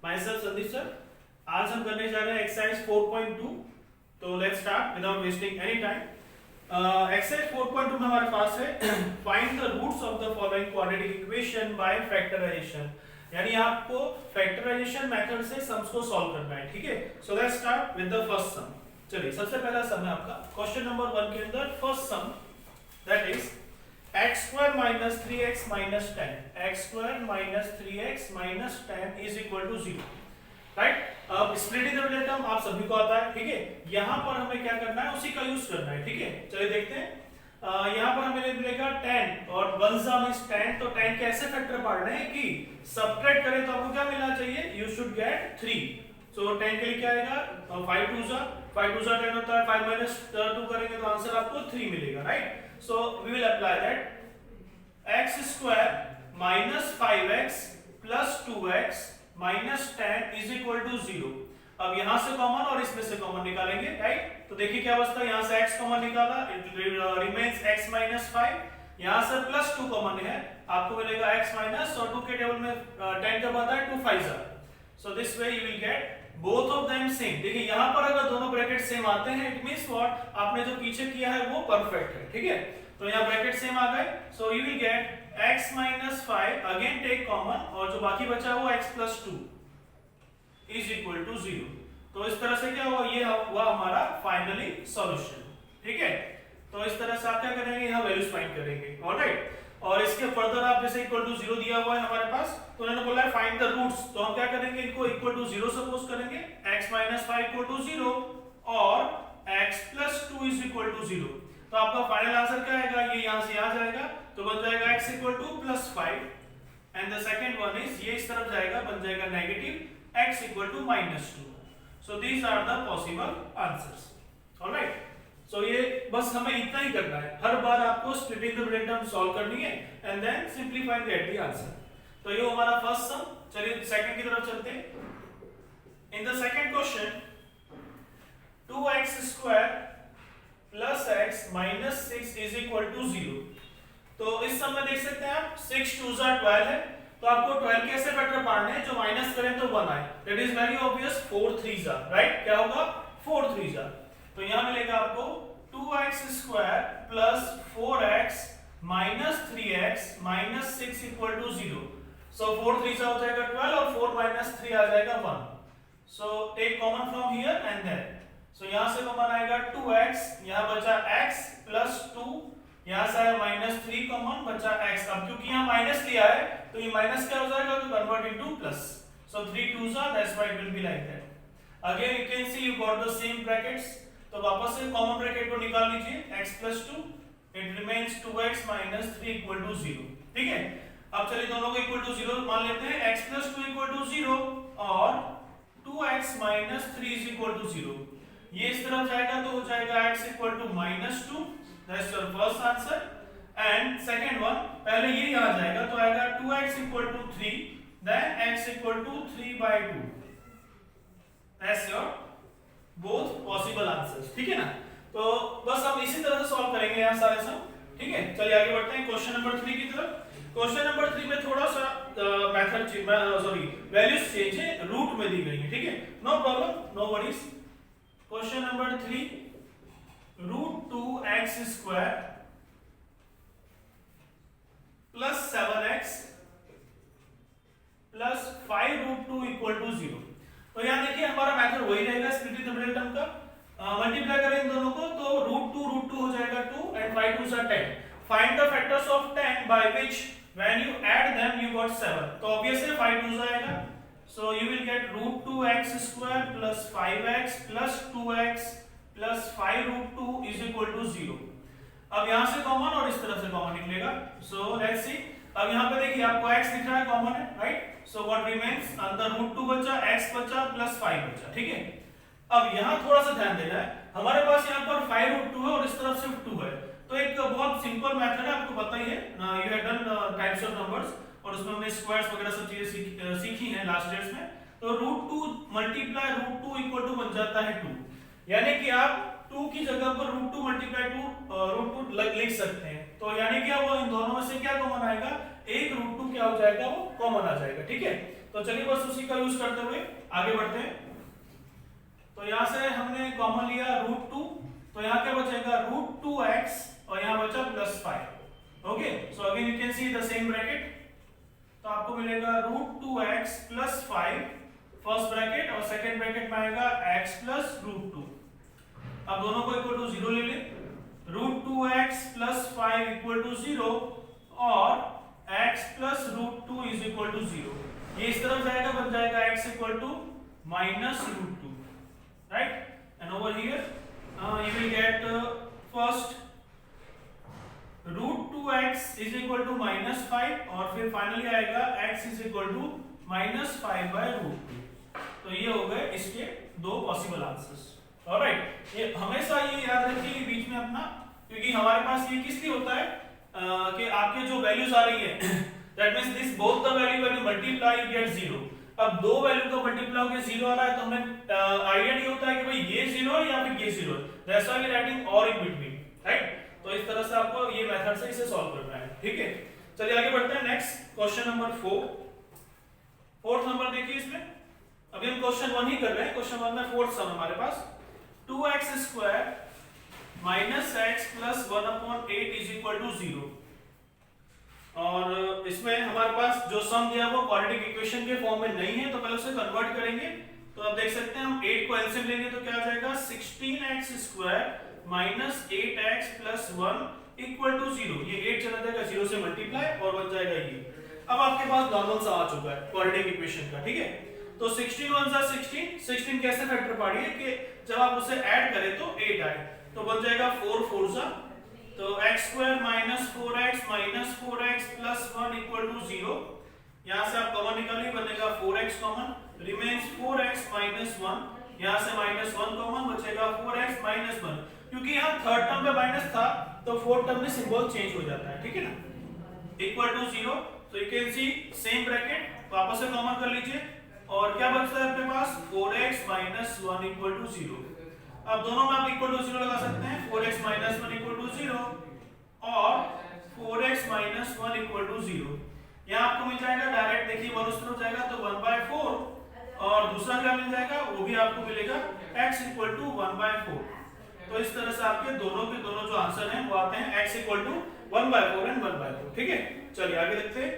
My self Sandeep sir. आज हम करने जा रहे हैं एक्सरसाइज 4.2। तो let's start without wasting any time. Exercise 4.2 में हमारे पास है find the roots of the following quadratic equation by factorisation, यानी आपको फैक्टराइजेशन मेथड से सम्स को सॉल्व करना है। ठीक है, so let's start with the first sum. चलिए, सबसे पहला सम है आपका क्वेश्चन नंबर 1 के अंदर first sum, that is x square minus 3x minus 10, x square minus 3x minus 10 is equal to 0, right. अब स्प्लिटिंग द रिलेटिव आप सभी को आता है, ठीक है। यहाँ पर हमें क्या करना है, उसी का यूज करना है, ठीक है। चलिए देखते हैं। यहाँ पर हमें मिलेगा 10 और 1 मींस 10, तो 10 के ऐसे फैक्टर पढ़ने हैं कि सब्ट्रैक्ट करें तो आपको क्या मिलना चाहिए, यू शुड गेट 3। सो 10 के लिए क्या आएगा, 5 2 10 होता है, 5 minus 2 करेंगे तो आंसर आपको 3 मिलेगा, right. So we will apply that x square minus 5x plus 2x minus 10 is equal to 0। अब यहां से कॉमन और इसमें से कॉमन निकालेंगे, राइट। तो देखिए क्या अवस्था, यहां से x कॉमन निकाला, इट रिमेन्स x minus 5, यहां से प्लस 2 कॉमन है, आपको मिलेगा x माइनस, और 2 के टेबल में 10 कब आता है, 2 5 are। So this way you will get both of them same। देखिए यहाँ पर अगर दोनों ब्रैकेट सेम आते हैं, इट मींस व्हाट, आपने जो पीछे किया है वो परफेक्ट है, ठीक है। तो यहाँ ब्रैकेट सेम आ गए, so you will get x minus 5, again take common, और जो बाकी बचा वो x plus 2 is equal to 0। तो इस तरह से क्या हुआ, ये हुआ हमारा फाइनली सॉल्यूशन, ठीक है। तो इस तरह से आप क्या करेंगे, यहाँ वैल्यूज फाइंड करेंगे, ऑलराइट। और इसके फर्दर आप जैसे इक्वल टू 0 दिया हुआ है हमारे पास, तो उन्होंने बोला है फाइंड द रूट्स, तो हम क्या करेंगे, इनको इक्वल टू 0 सपोज करेंगे, x minus 5 इक्वल टू 0 और x plus 2 is equal to 0। तो आपका फाइनल आंसर क्या आएगा, ये यहां से आ जाएगा, तो बन जाएगा x equal to plus 5, and the second one is ये इस तरफ जाएगा, बन जाएगा negative x equal to minus 2। So these are the possible answers, alright. सो ये बस हमें इतना ही करना है, हर बार आपको स्प्लिटिंग द रिलेटिव सॉल्व करनी है and then simplify get the answer. तो ये हमारा फर्स्ट सम। चलिए सेकंड की तरफ चलते हैं। In the second question 2x square plus x minus 6 is equal to 0। तो इस सम में देख सकते हैं आप 6 2 12 है, तो आपको 12 के ऐसे फैक्टर पढ़ने हैं जो माइनस करें तो 1 आए, that is very obvious, 4 3 right. क्या होगा, 4 3 तो यहां मिलेगा आपको 2x square plus 4x minus 3x minus 6 equal to 0। So 4 3 हो जाएगा 12 और 4 माइनस 3 आ जाएगा 1। So take common from here and there. So यहां से कॉमन आएगा 2x, यहां बचा x प्लस 2, यहां से आया माइनस 3 कॉमन, बचा x। अब क्योंकि यहां माइनस लिया है तो ये माइनस क्या हो जाएगा, तो convert into plus. So 3 2 that's why it will be like that. Again you can see you got the same brackets, तो वापस से कॉमन ब्रैकेट को निकाल लीजिए, x plus 2, it remains 2x minus 3 equal to 0, ठीक है। अब चलिए दोनों को इक्वल टू 0 मान लेते हैं, x plus 2 इक्वल टू 0 और 2x minus 3 is equal to 0। ये इस तरफ जाएगा तो हो जाएगा x equal to minus 2, that's your first answer. And second one, पहले ये यहां जाएगा तो आएगा 2x equal to 3, then x equal to 3/2, that's your both possible answers, ठीक है ना। तो बस हम इसी तरह से सॉल्व करेंगे यहाँ सारे सब, ठीक है। चलिए आगे बढ़ते हैं क्वेश्चन नंबर 3 की तरफ। क्वेश्चन नंबर 3 में थोड़ा सा मेथड सॉरी वैल्यूज चेंज है, रूट में दी गई है, ठीक है। No problem, no worries. Question number 3, root 2x square plus 7x plus 5 root 2 equal to 0। तो यहाँ देखिए हमारा मेथड वही रहेगा स्प्लिटिंग द रिलेटिव का, मल्टीप्लाई करें इन दोनों को तो रूट 2 हो जाएगा 2 and 5 2 10। Find the factors of 10 by which when you add them you got 7। तो ऑब्वियसली 5 2 आएगा, so you will get root 2x square plus 5x plus 2x प्लस 5 रूट 2 इज इक्वल टू 0। अब यहां से कॉमन और इस तरफ से कॉमन निकलेगा, सो लेट्स सी। अब यहां पे देखिए आपको x दिख रहा है, कॉमन है, राइट। सो व्हाट रिमेन्स, अंदर रूट 2 बचा, x बचा प्लस 5 बचा, ठीक है। अब यहां थोड़ा सा ध्यान देना है, हमारे पास यहां पर 5 रूट 2 है और इस तरफ सिर्फ 2 है, तो एक बहुत सिंपल मेथड है, आपको पता ही है, you have done types of numbers, और उसमें हमने स्क्वायर्स वगैरह सब चीजें सीखी हैं लास्ट ईयर्स में। तो root 2 multiply root 2 equal to बन जाता है 2, यानी कि आप 2 की जगह पर रूट 2 मल्टीप्लाई रूट 2 लिख सकते हैं। तो यानी कि वो इन दोनों में से क्या कॉमन आएगा, एक रूट 2 क्या हो जाएगा, वो कॉमन आ जाएगा, ठीक है। तो चलिए बस उसी का यूज करते हुए आगे बढ़ते हैं। तो यहाँ से हमने कॉमन लिया √2, तो यहाँ क्या बचेगा √2x और यहाँ बचा +5। Okay, so again you can see the same bracket, तो आपको मिलेगा √2x + 5 फर्स्ट ब्रैकेट और सेकंड ब्रैकेट में आएगा x + √2। अब दोनों को इक्वल टू 0 ले लें, √2x + 5 = 0 और x + √2 = 0। ये इस तरफ जाएगा, बन जाएगा x = -√2, right? And over here you will get first √2x = -5 और फिर फाइनली आएगा x = -5/√2। तो ये हो गए इसके दो पॉसिबल आंसर्स। ऑलराइट, ये हमेशा ये याद रखिए बीच में अपना, क्योंकि हमारे पास ये किस लिए होता है कि आपके जो वैल्यूज आ रही है that means this both the value when you multiply you get 0। अब दो वैल्यू को मल्टीप्लाई होकर 0 आ रहा है तो हमें आइडिया नहीं होता है कि भाई ये 0 है या फिर ये 0 है, दैट्स व्हाई वी राइटिंग और इन बिटवीन, राइट? तो इस तरह से आपको ये मेथड से इसे सॉल्व करना है, ठीक है? चलिए आगे बढ़ते हैं। Next question number 4, fourth number देखिए इसमें। अभी हम क्वेश्चन 1 ही कर रहे हैं, क्वेश्चन 1 में फोर्थ सम हमारे पास 2x² - x + 1/8 = 0। और इसमें हमारे पास जो सम दिया वो क्वाड्रेटिक इक्वेशन के फॉर्म में नहीं है, तो पहले उसे कन्वर्ट करेंगे। तो आप देख सकते हैं हम 8 को एलसीएम लेंगे तो क्या आ जाएगा 16x² - 8x + 1 = 0। ये 8 चला जाएगा 0 से मल्टीप्लाई और बच जाएगा ये। अब आपके पास नॉर्मल सा आ चुका है क्वाड्रेटिक इक्वेशन का, ठीक है? तो 16 1 * 16, 16 कैसे फैक्टर पढ़िए कि जब आप उसे ऐड करें तो 8 आए, तो बन जाएगा 4 4 सा, तो x² - 4x - 4x + 1 = 0। यहां से आप कॉमन निकालिए, बनेगा 4x कॉमन, रिमेंस 4x - 1, यहां से -1 कॉमन, बचेगा 4x - 1। क्योंकि यहां थर्ड टर्म में माइनस था तो फोर्थ टर्म में सिंबल चेंज हो जाता है, ठीक है ना? = 0। तो you can see same bracket, वापस से कॉमन कर लीजिए और क्या बचता है अपने पास 4x - 1 = 0। अब दोनों में आप =0 लगा सकते हैं, 4x - 1 = 0 और 4x - 1 = 0। यहाँ आपको मिल जाएगा डायरेक्ट, देखिए 1 उस तरफ जाएगा तो 1/4 और दूसरा क्या मिल जाएगा वो भी आपको मिलेगा x = 1/4। तो इस तरह से आपके दोनों के दोनों जो आंसर हैं वो आते हैं x = 1/4 एंड 1/4, ठीक है? चलिए आगे देखते हैं।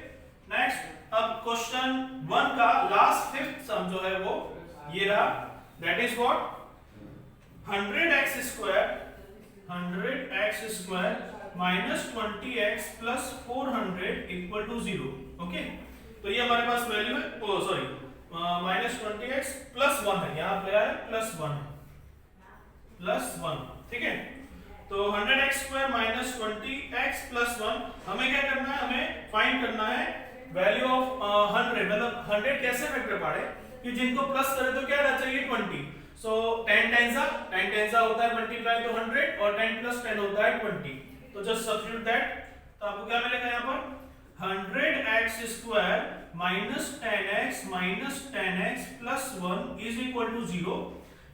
नेक्स्ट, अब क्वेश्चन 1 का लास्ट फिफ्थ सम जो है वो ये रहा, that is what 100x² - 20x + 400 = 0। Okay, तो ये हमारे पास वैल्यू है, ओ सॉरी -20x + 1 है, यहाँ पे आया +1 है, +1, ठीक है? तो 100x² - 20x + 1, हमें क्या करना है, हमें फाइंड करना है वैल्यू ऑफ 100, मतलब 100 कैसे फैक्टर पढ़े कि जिनको प्लस करे तो क्या रहना चाहिए 20। सो 10 10 होता है मल्टीप्लाई तो 100 और 10 + 10 होता है 20। तो जस्ट सब्स्टिट्यूट दैट, तो आपको क्या मिलेगा यहाँ पर 100x² - 10x - 10x + 1 = 0।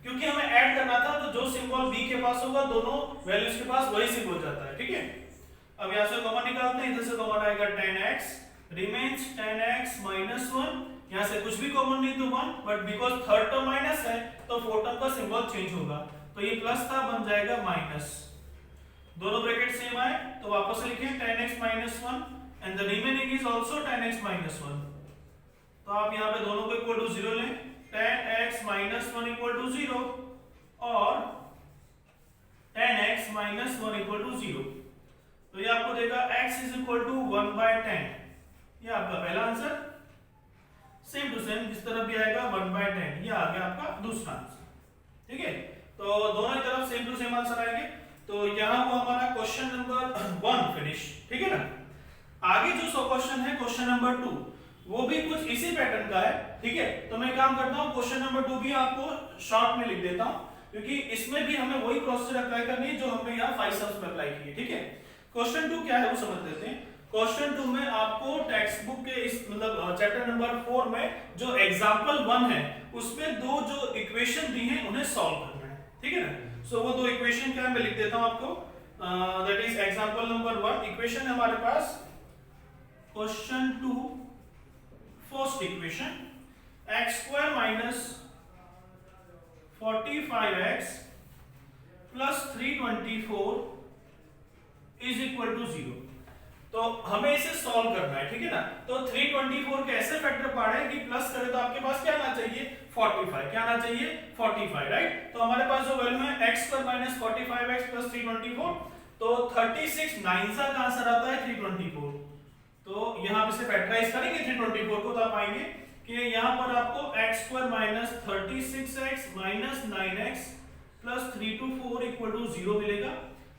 क्योंकि हमें ऐड करना था तो जो सिंबल b के पास होगा दोनों वैल्यूज के पास वही सिंबल जाता है, ठीक है? अब यहाँ से कॉमन निकालते हैं, इधर से कॉमन आएगा 10x, रिमेन्स 10x - 1, यहाँ से कुछ भी कॉमन नहीं तो 1, but because third term minus है तो फोर्थ टर्म का सिंबल चेंज होगा, तो ये प्लस था बन जाएगा माइनस। दोनों ब्रैकेट सेम आए तो वापस से लिखें 10x - 1 and the remaining is also 10x - 1। तो आप यहाँ पे दोनों को इक्वल टू 0 लें, 10x - 1 = 0 और 10x - 1 = 0। तो ये आपको देगा x = 1/10। ये आपका पहला आंसर, सेम टू सेम इस तरफ भी आएगा 1/10, ये आ गया आपका दूसरा आंसर, ठीक है? तो दोनों ही तरफ सेम टू सेम आंसर आएंगे। तो यहाँ वो हमारा क्वेश्चन नंबर 1 फिनिश, ठीक है ना? आगे जो क्वेश्चन है क्वेश्चन नंबर 2, वो भी कुछ इसी पैटर्न का है, ठीक है? तो मैं काम करता हूँ क्वेश्चन नंबर 2 भी आपको शॉर्ट में लिख देता हूँ, क्योंकि इसमें भी हमें वही प्रोसीजर अप्लाई करनी है जो हमने यहाँ 5 सम्स में अप्लाई की है, ठीक है? क्वेश्चन 2 क्या है वो समझ लेते हैं। क्वेश्चन 2 में आपको टेक्स्ट बुक के इस मतलब चैप्टर नंबर 4 में जो एग्जांपल 1 है उसमें दो जो इक्वेशन दी हैं उन्हें सॉल्व करना है, ठीक है ना? सो वो दो इक्वेशन क्या है मैं लिख देता हूं आपको, that is example number 1 equation हमारे पास question 2 first equation x square minus 45x plus 324 is equal to 0। तो हमें इसे सॉल्व करना है, ठीक है ना। तो 324 के ऐसे फैक्टर पढ़े कि प्लस करें तो आपके पास क्या आना चाहिए 45, क्या आना चाहिए 45, राइट। तो हमारे पास जो वैल्यू है x square minus 45x plus 324, तो 36 9 का आंसर आता है 324। तो यहां पे से फैक्टराइज करेंगे 324 को, तो आप पाएंगे कि यहां पर आपको x square minus 36x minus 9x plus 324 equal to 0 मिलेगा।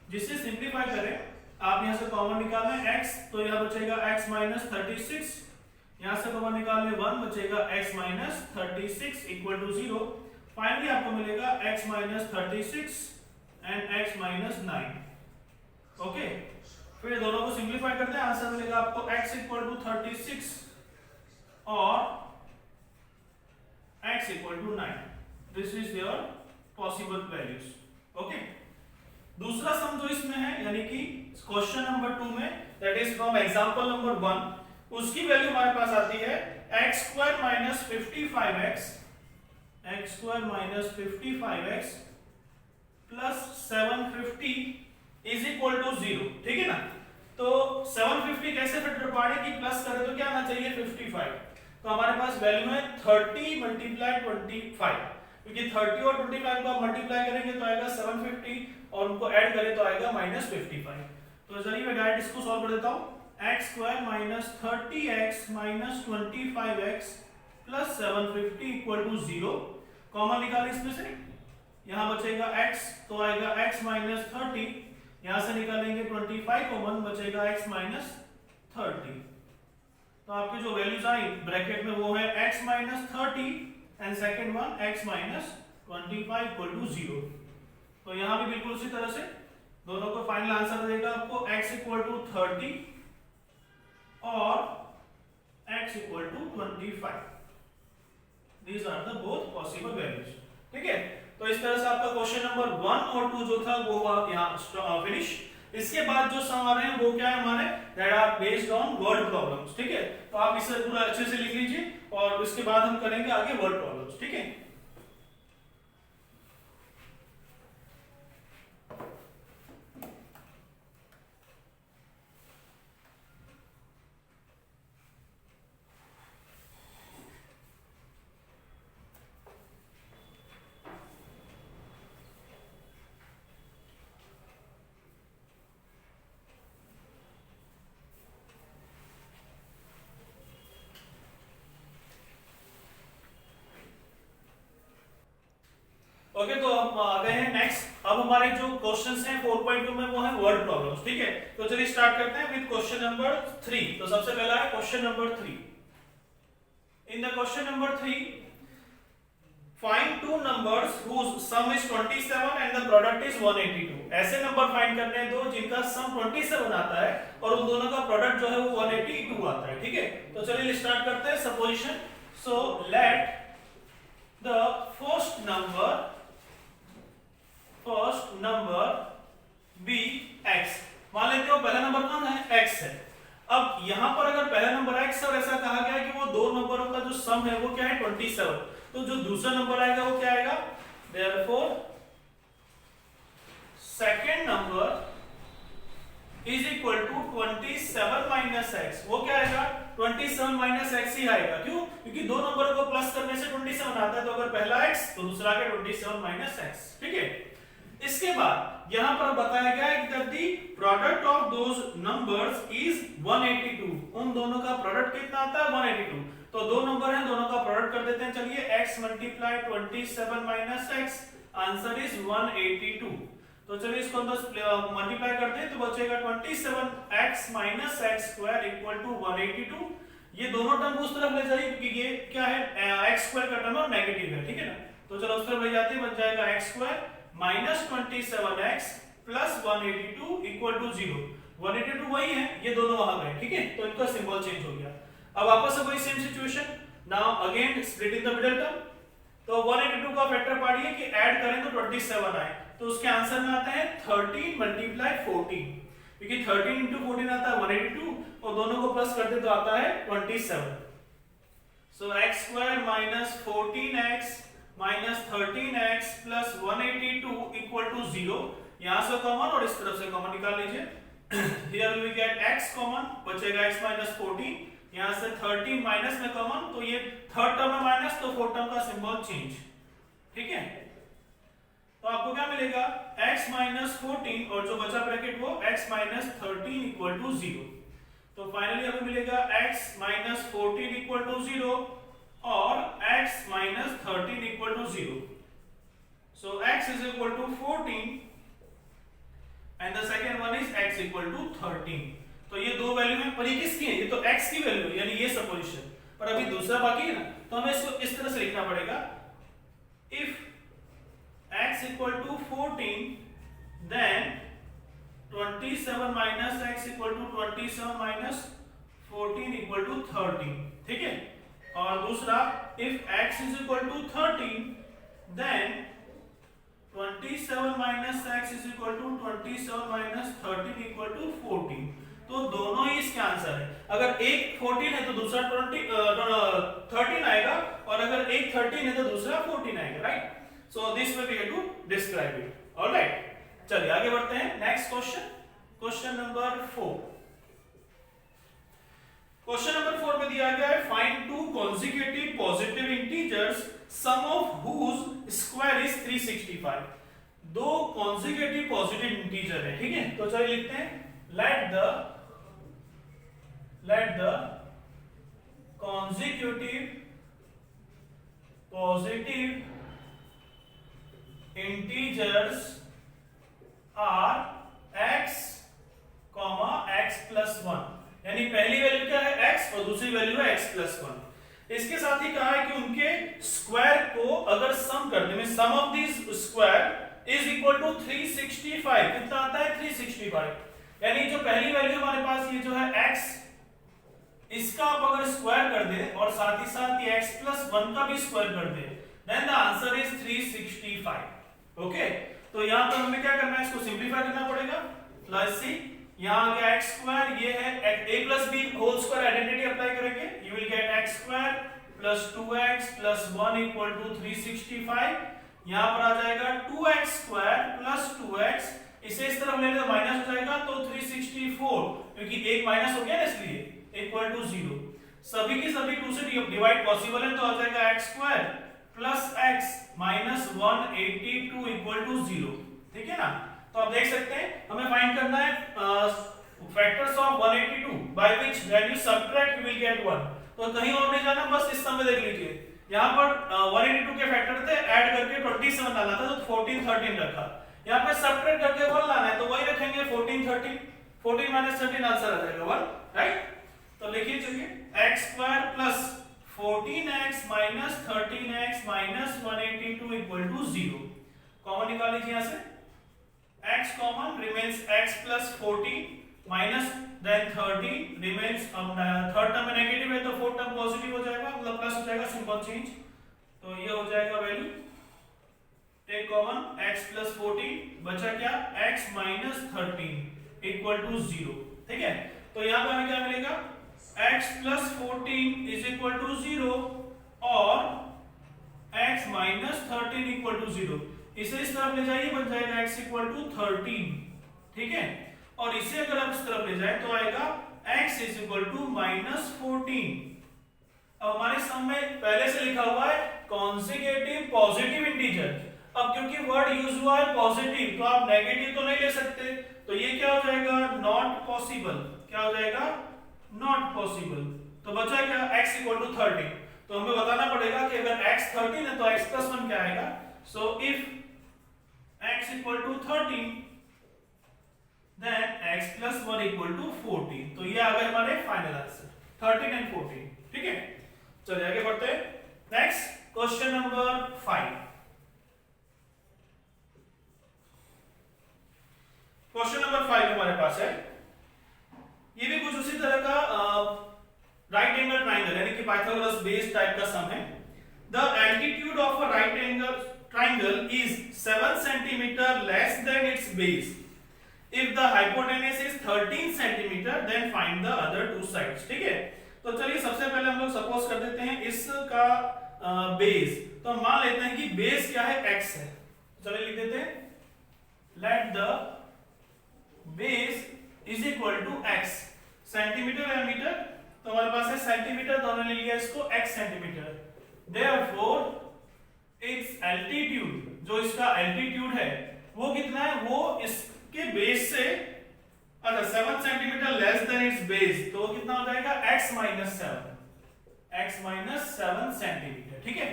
जिसे सिंप्लीफाई करें, आप यहां से कॉमन निकालना है x, तो यहां बचेगा x माइनस 36, यहां से कॉमन निकालने 1 बचेगा x minus 36 equal to 0। Finally आपको मिलेगा x minus 36 and x minus 9। Okay, फिर दोनों को सिंप्लीफाई करते हैं, आंसर मिलेगा आपको x इक्वल टू 36 और x equal to 9। This is their possible values. Okay, दूसरा सम जो इसमें है, यानी कि क्वेश्चन नंबर 2 में, that is from example number 1, उसकी वैल्यू हमारे पास आती है x square minus 55x, x square minus 55x plus 750 is equal to 0, ठीक है ना। तो 750 कैसे फैक्टर पढ़े कि प्लस करें तो क्या आना चाहिए 55। तो हमारे पास वैल्यू है 30 मल्टीप्लाई 25, क्योंकि 30 और 25 को आप मल्टीप्लाई करेंगे तो आएगा 750 और उनको ऐड करें तो आएगा माइनस 55। तो चलिए मैं डायरेक्ट इसको सॉल्व कर देता हूं। x square minus 30x minus 25x plus 750 equal to 0। Common निकालें इसमें से, यहां बचेगा x, तो आएगा x माइनस 30, यहां से निकालेंगे 25 कॉमन, बचेगा x माइनस 30। तो आपके जो वैल्यूज आई ब्रैकेट में वो है x minus 30 and second one x minus 25 equal to 0। तो यहां भी बिल्कुल उसी तरह से दोनों को फाइनल आंसर देगा आपको x इक्वल टू 30 और x equal to 25। These are the both possible values, ठीक है। तो इस तरह से आपका क्वेश्चन नंबर 1 और 2 जो था वो यहाँ फिनिश। इसके बाद जो सम आ रहे हैं वो क्या है हमारे, that are based on word problems, ठीक है। तो आप इसे पूरा अच्छे से लिख लीजिए और उसके बाद हम करेंगे आगे वर्ड प्रॉब्लम्स, ठीक है। ओके, तो हम आ गए हैं नेक्स्ट। अब हमारे जो क्वेश्चंस हैं 4.2 में वो है वर्ड प्रॉब्लम्स, ठीक है। तो चलिए स्टार्ट करते हैं विद क्वेश्चन नंबर 3। तो सबसे पहला है question number 3। In the question number 3, find two numbers whose sum is 27 and the product is 182। ऐसे नंबर फाइंड करने हैं दो जिनका सम 27 आता है और उन दोनों का प्रोडक्ट जो है वो 182 आता है, ठीक है। तो चलिए स्टार्ट करते हैं supposition. So let the first number be x। मान लेते हो पहला नंबर कौन है x है। अब यहां पर अगर पहला नंबर x और ऐसा कहा गया है कि वो दो नंबरों का जो सम है वो क्या है 27, तो जो दूसरा नंबर आएगा वो क्या आएगा, therefore second number is equal to 27 minus x। वो क्या आएगा 27 माइनस x ही आएगा। क्यों, क्योंकि दो नंबरों को प्लस करने से 27 आता है, तो अगर पहला x तो दूसरा के 27 माइनस x, ठीक है। इसके बाद यहां पर बताया गया है कि the product of those numbers is 182। उन दोनों का प्रोडक्ट कितना आता है 182। तो दो नंबर हैं, दोनों का प्रोडक्ट कर देते हैं। चलिए x multiply 27 minus x, answer is 182। तो चलिए इसको हम मल्टीप्लाई करते हैं तो बचेगा 27x minus x square equal to 182। ये दोनों टर्म उस तरफ ले जाइए क्योंकि ये क्या है x स्क्वायर का टर्म और नेगेटिव है, ठीक है ना। तो चलो उस तरफ ले जाते हैं, बच जाएगा x square minus 27x plus 182 equal to 0। 182 वही है, ये दोनों वहां गए, ठीक है। तो इनका सिंबल चेंज हो गया। अब वापस से वही same situation, now again split in the middle term. तो 182 का फैक्टर पढ़िए कि ऐड करें तो 27 आए, तो उसके आंसर में आता है 13 मल्टीप्लाई 14, क्योंकि 13 इंटू 14 आता है 182 और दोनों को प्लस करते तो आता है 27। So x square minus 14x minus 13x plus 182 equal to 0। यहां से कॉमन और इस तरफ से कॉमन निकाल लीजिए। Here we get x common, बचेगा x माइनस 14, यहां से 13 माइनस में कॉमन, तो ये थर्ड टर्म में माइनस, तो फोर्थ टर्म का सिंबल चेंज। ठीक है, तो आपको क्या मिलेगा x माइनस 14 और जो बचा ब्रैकेट वो x माइनस 13 इक्वल टू 0। तो फाइनली हमें मिलेगा x माइनस 14 इक्वल टू 0 और x minus 13 equal to 0। So x is equal to 14 and the second one is x equal to 13। तो ये दो वैल्यू है, पर ये किसकी है? ये तो x की वैल्यू है, यानी ये सपोजिशन। पर अभी दूसरा बाकी है ना, तो हमें इसको इस तरह से लिखना पड़ेगा, if x equal to 14 then 27 minus x equal to 27 minus 14 equal to 13। ठीक है, और दूसरा if x is equal to 13 then 27 minus x is equal to 27 minus 13 equal to 14। तो दोनों ही इसके आंसर है। अगर एक 14 है तो दूसरा 13 आएगा, और अगर एक 13 है तो दूसरा 14 आएगा, right? So this way we have to describe it. Alright, चलिए आगे बढ़ते हैं। Next question, question number 4। Question number 4 में दिया गया है find two consecutive positive integers sum of whose square is 365। दो कॉन्जिक्यूटिव पॉजिटिव इंटीजर है। ठीक है, तो चलिए लिखते हैं, let the consecutive positive integers are x, x plus 1। यानी पहली वैल्यू क्या है x और दूसरी वैल्यू है x plus 1। इसके साथ ही कहा है कि उनके स्क्वायर को अगर सम कर दे, sum of this square is equal to 365। कितना आता है? 365। यानी जो पहली वैल्यू हमारे पास ये जो है x, इसका आप अगर स्क्वायर कर दे और साथ ही साथ ये x प्लस 1 का भी स्क्वायर कर दे, then the answer is 365। Okay, तो यहां पर हमें क्या करना है? इसको सिंपलीफाई करना पड़ेगा। प्लस सी, यहां आ गया x स्क्वायर, ये है a plus b whole square identity apply करेंगे, you will get x square plus 2x plus 1 equal to 365। यहां पर आ जाएगा 2x स्क्वायर प्लस 2x, इसे इस तरफ ले तो माइनस हो जाएगा, तो 364, क्योंकि एक माइनस हो गया ना इसलिए, इक्वल टू 0। सभी की सभी 2 से डिवाइड पॉसिबल है, तो आ जाएगा x square plus x minus 182 equal to 0। ठीक है ना, तो आप देख सकते हैं हमें फाइंड करना है factors of 182 bye which when you subtract you will gate 1। तो कहीं और नहीं जाना, बस इस समय देख लीजिए, यहां पर 182 के फैक्टर थे, ऐड करके 27 लाना था, तो 14 13 रखा। यहां पे सबट्रैक्ट करके 1 लाना है, तो वही रखेंगे 14 13, 14 माइनस 13 आंसर आ जाएगा 1, राइट? तो लिखिए, चलिए x square plus 14x minus 13x minus 182 equal to 0। Common निकाल लीजिए यहां से, x common remains x plus 14 minus then 13 remains, third term में नेगेटिव है तो फोर्थ टर्म पॉजिटिव हो जाएगा, मतलब प्लस हो जाएगा, सिंपल चेंज। तो ये हो जाएगा value, take common x plus 14, बचा क्या? x minus 13 equal to 0। ठीक है, तो यहां पर हमें क्या मिलेगा? x plus 14 is equal to 0 और x माइनस 13 इक्वल टू 0। इसे इस तरफ ले जाइए, बन जाएगा x इक्वल टू 13। ठीक है, और इसे अगर आप इस तरफ ले जाए तो आएगा x is equal to minus 14। अब हमारे सम में पहले से लिखा हुआ है कॉन्जिक्यूटिव पॉजिटिव इंटीजर। अब क्योंकि वर्ड यूज हुआ है पॉजिटिव, तो आप नेगेटिव तो नहीं ले सकते, तो ये क्या हो जाएगा? Not possible. क्या हो जाएगा? Not possible. तो बचा क्या? x equal to 13। तो हमें बताना पड़ेगा कि अगर x 13 है तो x प्लस 1 क्या आएगा? So if x equal to 13 then x plus 1 equal to 14। तो ये आ गए हमारे फाइनल आंसर 13 एंड 14। ठीक है, चलिए आगे बढ़ते हैं। Next question number 5। Question number 5 हमारे पास है, ये भी कुछ उसी तरह का राइट एंगल ट्राइंगल यानी कि पाइथागोरस बेस्ड टाइप का सम है। The altitude of a right angle triangle is 7 centimetre less than its base. If the hypotenuse is 13 centimetre then find the other two sides. ठीक है, तो चलिए सबसे पहले हम लोग सपोज कर देते हैं इसका बेस, तो हम मान लेते हैं कि बेस क्या है, x है। चलिए लिख देते हैं let the base is equal to x, centimetre या मीटर, तो हमारे पास है सेंटीमीटर, तो हमने ले लिया इसको x centimetre. Therefore it's altitude, जो इसका एल्टीट्यूड है वो कितना है, वो इसके बेस से, अच्छा 7 centimetre less than its base, तो कितना हो जाएगा x माइनस 7 सेंटीमीटर। ठीक है,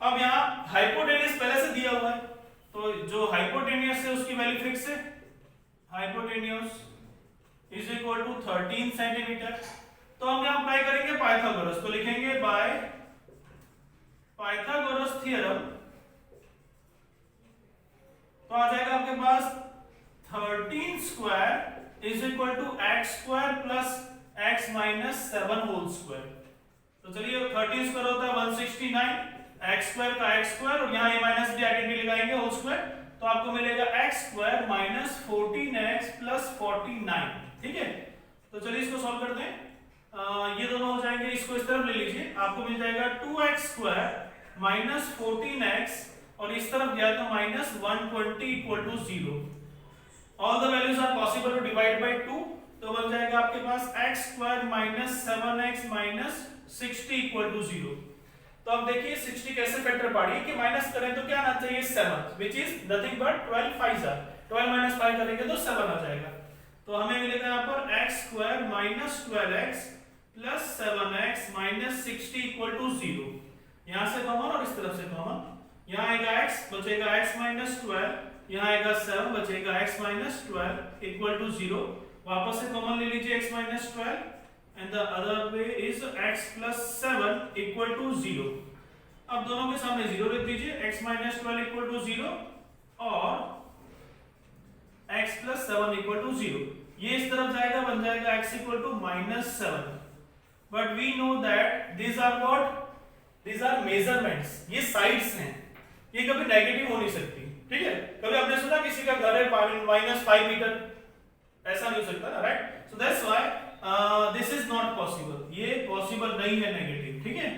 अब यहाँ हाइपोटेन्यूज पहले से दिया हुआ है, तो जो हाइपोटेन्यूज है उसकी वैल्यू फिक्स है, hypotenuse is equal to 13 centimetre. तो हम यहाँ अप्लाई करेंगे पाइथागोरस, तो लिखेंगे बाय पाइथागोरस थ्योरम, तो आ जाएगा आपके पास 13 square is equal to x square plus x minus 7 whole square. तो चलिए 13 स्क्वायर होता है 169, x स्क्वायर का x स्क्वायर, और यहाँ ये माइनस डी आइडेंटिटी लगाएंगे होल स्क्वायर, तो आपको मिलेगा x square minus 14x plus 49। ठीक है, तो चलिए इसको सॉल्व करते हैं। ये दोनों हो जाएंगे, इसको इस तरफ ले लीजिए, आपको मिल जाएगा 2x स्क्वायर माइनस 14x, और इस तरफ गया तो minus 120 equal to 0। All the values are possible to divide by 2, तो बन जाएगा आपके पास x square minus 7x minus 60 equal to 0। तो अब देखिए 60 कैसे फैक्टर पढ़िए कि माइनस करें तो क्या आना चाहिए 7, which is nothing but 12 5 are 12 minus 5 करेंगे तो 7 आ जाएगा। तो हमें मिलेगा यहाँ पर x square minus 12x plus 7x minus 60 equal to 0। यहाँ से कॉमन और इस तरफ से कॉमन, यहाँ आएगा x बचेगा x माइनस 12, यहाँ आएगा 7 बचेगा x माइनस 12 इक्वल टू 0। वापस से कॉमन ले लीजिए x minus 12 and the other way is x plus 7 equal to 0। अब दोनों के सामने 0 लिख दीजिए, x minus 12 equal to 0 और x plus 7 equal to 0। ये इस तरफ जाएगा, बन जाएगा x equal to minus 7। But we know that these are what? These are measurements, ये साइड्स हैं, ये कभी नेगेटिव हो नहीं सकती। ठीक है, कभी आपने सुना किसी का घर है -5 मीटर, ऐसा नहीं हो सकता ना, right? So that's why this is not possible, ये पॉसिबल नहीं है नेगेटिव। ठीक है,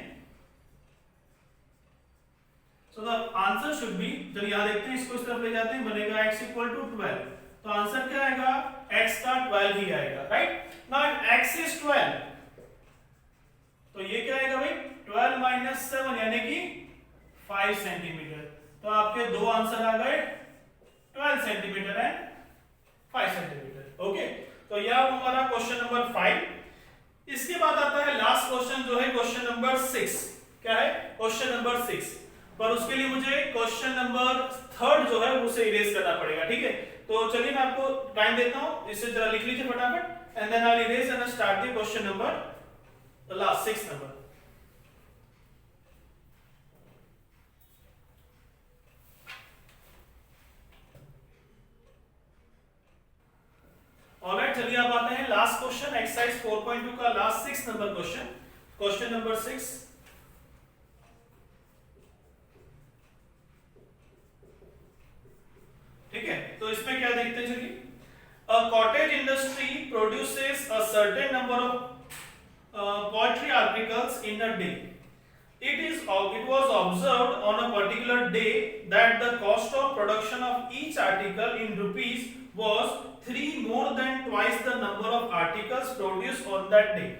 so the answer should be, चलिए यहां देखते हैं, इसको इस तरफ ले जाते हैं, बनेगा x इक्वल टू 12, तो आंसर क्या आएगा, x का 12 ही आएगा, राइट? नाउ x इज 12, तो ये क्या आएगा भाई 12 माइनस 7 यानी कि 5 सेंटीमीटर। तो आपके दो आंसर आ गए 12 सेंटीमीटर एंड 5 सेंटीमीटर। ओके, तो यह हमारा क्वेश्चन नंबर 5। इसके बाद आता है लास्ट क्वेश्चन, जो है क्वेश्चन नंबर 6। क्या है क्वेश्चन नंबर 6, पर उसके लिए मुझे क्वेश्चन नंबर 3 जो है उसे इरेज करना पड़ेगा। ठीक है, तो चलिए मैं आपको टाइम देता हूं, इसे जरा लिख लीजिए फटाफट, and then I will erase and start the question number the last 6 number. Alright, चलिए आप आते हैं लास्ट क्वेश्चन, एक्सरसाइज 4.2 का last 6 number question, question number 6। ठीक है, तो इसमें क्या देखते हैं, चलिए, a cottage industry produces a certain number of poultry articles in a day. It was observed on a particular day that the cost of production of each article in rupees was 3 more than twice the number of articles produced on that day.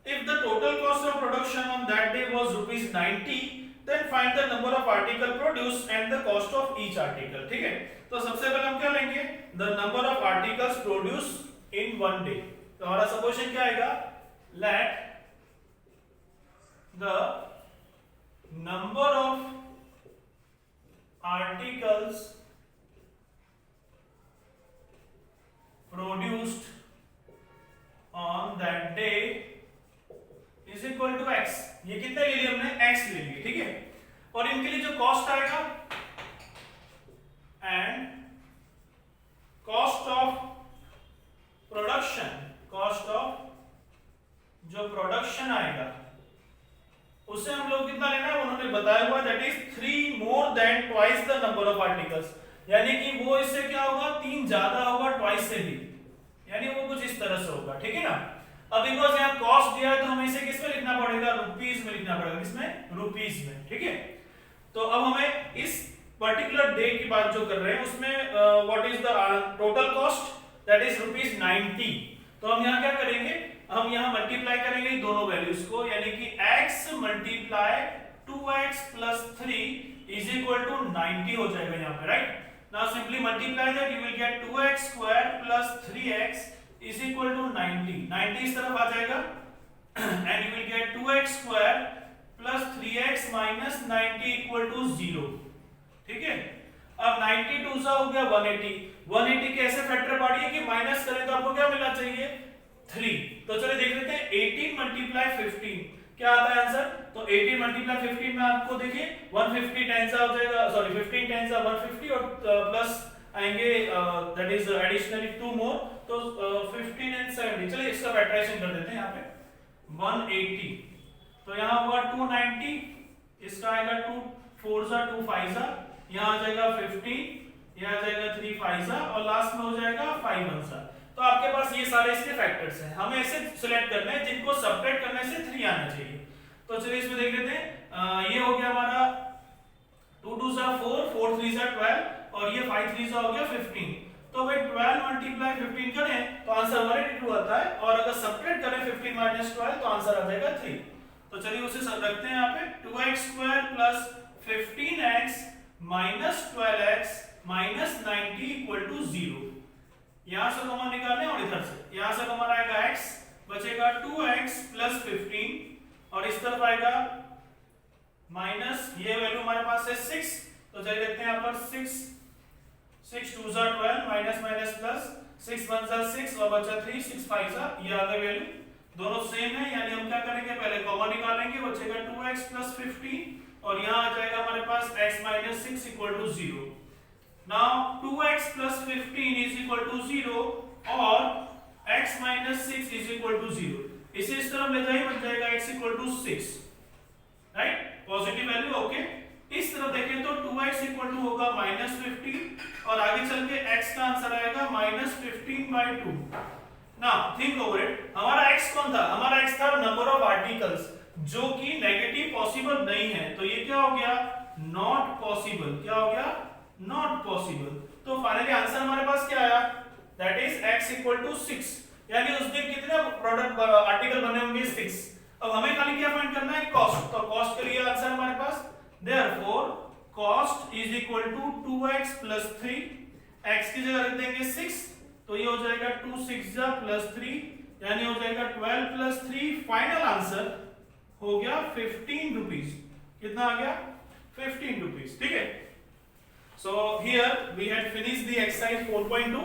If the total cost of production on that day was rupees 90, then find the number of article produced and the cost of each article. ठीक है, तो सबसे पहले हम क्या लेंगे, the number of articles produced in one day। तो हमारा सपोजिशन क्या आएगा, let the number of articles produced on that day is equal to x। ये कितने ले लिए हमने, x ले लिए। ठीक है, और इनके लिए जो कॉस्ट आएगा and cost of production, cost of जो प्रोडक्शन आएगा उसे हम लोग कितना लेना है, उन्होंने बताया हुआ that is 3 more than twice the number of articles, यानी कि वो इससे क्या होगा, 3 ज्यादा होगा ट्वाइस से भी, यानी वो कुछ इस तरह से होगा। ठीक है ना, अब बिकॉज यहाँ कॉस्ट दिया है तो हमें इसे किस में लिखना पड़ेगा, रुपीस में लिखना पड़ेगा, किसमें, रुपीस में, ठीक है। तो अब हमें इस पर्टिकुलर डे की बात जो कर रहे हैं उसमें what is the total cost, that is rupees 90। तो हम यहाँ क्या करेंगे, हम यहाँ मल्टीप्लाई करेंगे दोनों वैल्यूज को, यानी कि x multiply 2x plus 3 is equal to 90 हो जाएगा यहाँ पे, right. Now simply multiply that, you will get 2x square plus 3x is equal to 90। 90 इस तरफ आ जाएगा and you will get 2x square plus 3x minus 90 equal to 0, ठीक है। अब 90 टू सा हो गया 180, 180 के ऐसे फैक्टर पार्टिए कि माइनस करें तो आपको क्या मिलना चाहिए, 3। तो चलिए देख लेते हैं 18 मल्टीप्लाई 15 क्या आता है आंसर। तो 18 मल्टीप्लाई 15 में आपको देखिए 150 10 सा हो जाएगा, सॉरी 15 10 सा 150 और प्लस आएंगे दैट इज एडिशनली 2 मोर, तो 15 एंड 70। चलिए इसका फैक्टराइजेशन कर देते हैं यहाँ पे 180, तो यहाँ हुआ 290, इसका आएगा 2 4 सा 2 5 सा, यहाँ आ जाएगा 15, यहाँ आ जाएगा 3 5 सा और लास्ट में हो जाएगा 5 1 सा। तो आपके पास ये सारे इसके फैक्टर्स हैं, हमें ऐसे सिलेक्ट करना है जिनको सब्ट्रैक्ट करने से 3 आना चाहिए। तो चलिए इसमें देख लेते हैं, ये हो गया हमारा 2 2 सा 4 4 3 सा 12 और ये 5 3 सा हो गया 15। तो भाई 12 मल्टीप्लाई 15 करें तो आंसर 182 आता है, और अगर सब्ट्रैक्ट करें 15 माइनस 12 तो आंसर आ जाएगा 3। तो चलिए उसे रखते हैं यहाँ पे 2x square plus 15x minus 12x minus 90 equal to 0। यहां से कॉमन निकालें और इधर से यहां से कॉमन आएगा x, बचेगा 2x प्लस 15 और इस तरफ आएगा माइनस, ये वैल्यू हमारे पास है 6, तो चलिए देखते हैं यहाँ पर 6 6 2 सा 12 माइनस माइनस प्लस 6 1 सा 6 और बचा 3 6 5 सा, ये आ गई वैल्यू, दोनों सेम है, यानी हम क्या करेंगे पहले कॉमन निकालेंगे, बचेगा 2x प्लस 15 और यहाँ आ जाएगा हमारे पास x minus 6 equal to 0। Now 2x plus 15 is equal to 0 और x minus 6 is equal to 0। इसे इस तरफ ले जाइए, बन जाएगा x equal to 6, right, positive value, okay. इस तरफ देखें तो 2x equal to होगा minus 15 और आगे चल के x का आंसर आएगा minus 15/2। Now think over it, हमारा x कौन था, हमारा x था नंबर ऑफ आर्टिकल्स जो कि नेगेटिव पॉसिबल नहीं है, तो ये क्या हो गया, नॉट पॉसिबल, क्या हो गया, नॉट पॉसिबल। तो फाइनली आंसर हमारे पास क्या आया, that is x equal to 6, यानी उस दिन कितने प्रोडक्ट आर्टिकल बने होंगे, 6। अब हमें खाली क्या फाइंड करना है, कॉस्ट। तो कॉस्ट के लिए आंसर हमारे पास, therefore cost is equal to 2x plus 3, x की जगह रख देंगे 6, तो ये हो जाएगा 2 6 जा प्लस 3, यानी हो जाएगा 12 प्लस 3, फाइनल आंसर हो गया 15 रुपीज। कितना आ गया, 15 रुपीज, ठीक है। So here we had finished the exercise 4.2।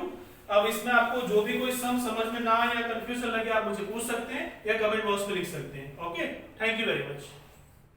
अब इसमें आपको जो भी कोई सम समझ में ना आए या कंफ्यूजन लगे आप मुझे पूछ सकते हैं या कमेंट बॉक्स में लिख सकते हैं। Okay, thank you very much.